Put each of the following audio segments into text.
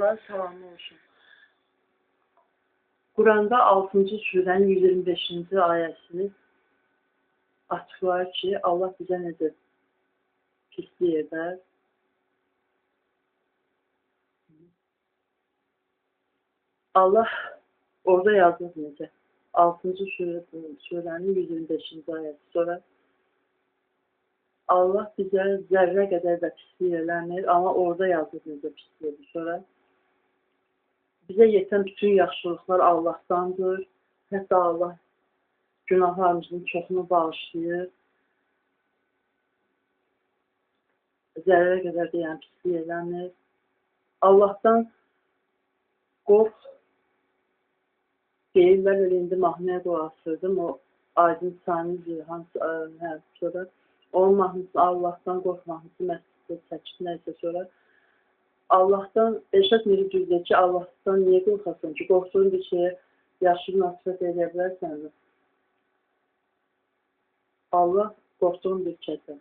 Allah'ın salamı olsun. Kur'an'da 6. surənin 125-ci ayəsini açıqlayır ki, Allah bizə necə pislik edər. Allah orada yazır necə? 6. surənin 125-ci ayəsi. Sonra Allah bizə zərrə qədər də pislik eləmir, amma orada yazır necə pislik edir. Sonra bizə yetən bütün yaxşılıqlar Allahdandır. Hətta Allah günahlarımızın çoxunu bağışlayır. Zərrə qədər deyən pislik eləmir. Allahdan qorx. Deyirlər, elə indi mahnıya duasırdım. O Aydın Sani sonra onun mahnısı Allahdan qorx mahnısı məsciddə çəkib nəysə sonra Allahdan, Elşad Miri düzdür ki, Allahdan niyə qorxasın ki, qorxduğun bir şeyə yaxşı münasibət edə bilərsən mi? Allah qorxduğun bir kəsə,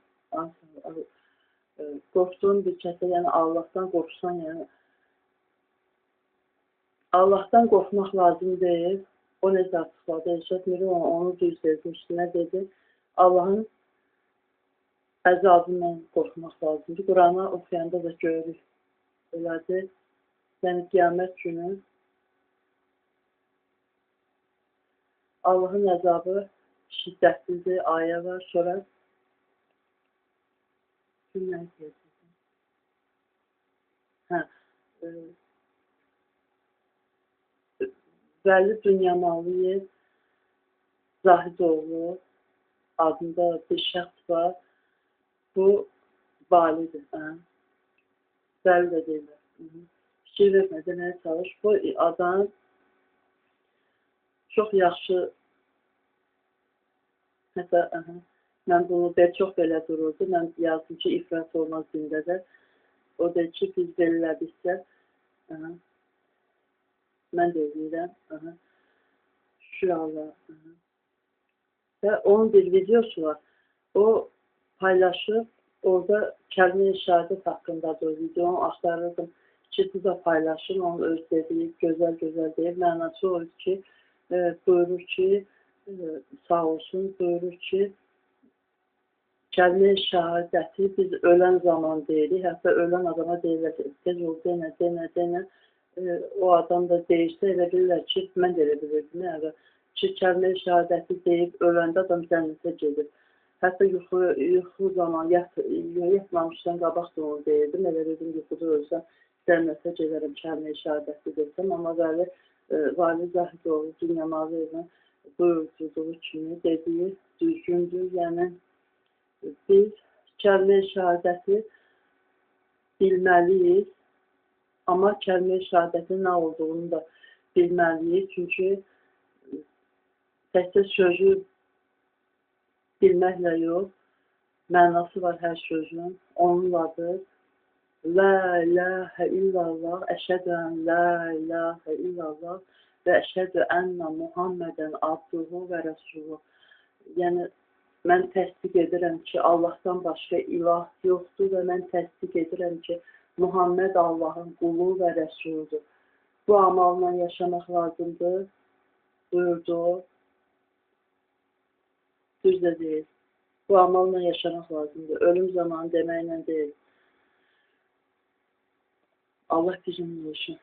yəni Allahdan qorxsan, yəni Allahdan qorxmaq lazım deyil. O necə açıqladı? Elşad Miri onu düz vermişdi. Nə dedi? Allahın əzabından qorxmaq lazımdır. Qur'anı oxuyanda da görürük. Elədir. Yəni qiyamət günü Allahın əzabı şiddətlidir, ayə var. Sonra kimdən deyəcəksən? Vəli Dünyamalıyev Zahidoğlu adında bir şəxs var. Bu validir. Vəli də deyirlər. Fikir vermədən nəyə çalış. Bu adam çox yaxşı, hətta mən bunu çox belə dururdu. Mən yazdım ki, ifrat olmaz dində də. O deyir ki, biz belirlədiksə, mən də eləyirəm. Şükür Allah. Və onun bir videosu var. O paylaşıb, orada kəlmə-i şəhadət haqqındadır o videonu axtarırdım ki, bu da paylaşın, onun öz dediyi gözəl-gözəl deyib. Mənası o ki, buyurur ki, sağ olsun, buyurur ki, kəlmə-i şəhadəti biz ölən zaman deyirik, hətta ölən adama deyirlər ki, tez ol, denə. O adam da deyirsə, elə bilirlər ki, mən də elə bilirdim, ki, kəlmə-i şəhadəti deyib, öləndə adam cənnətə gedir. Hətta yuxu zaman, yatmamışdan qabaq da onu deyirdim, elə dedim, yuxuda ölsəm, cənnətə gedərəm, kəlmə-i şəhadəti desəm, amma Vali Zahidoğlu Dünyamalıyev buyurduğu kimi dediyi düzgündür, yəni biz kəlmə-i şəhadəti bilməliyik, amma kəlmə-i şəhadətin nə olduğunu da bilməliyik, çünki təkcə sözü bilməklə yox, mənası var hər sözün, onunladır. La ilahə illallah, əşhədü ən la ilahə illallah və əşhədü ənə Muhammədən abduhu və rəsuluhu. Yəni, mən təsdiq edirəm ki, Allahdan başqa ilah yoxdur və mən təsdiq edirəm ki, Muhammed Allahın qulu və rəsuludur. Bu amalla yaşamaq lazımdır, buyurdu o. Düz də deyil. Bu amalla yaşamaq lazımdır. Ölüm zamanı deməklə deyil. Allah bizimlə olsun.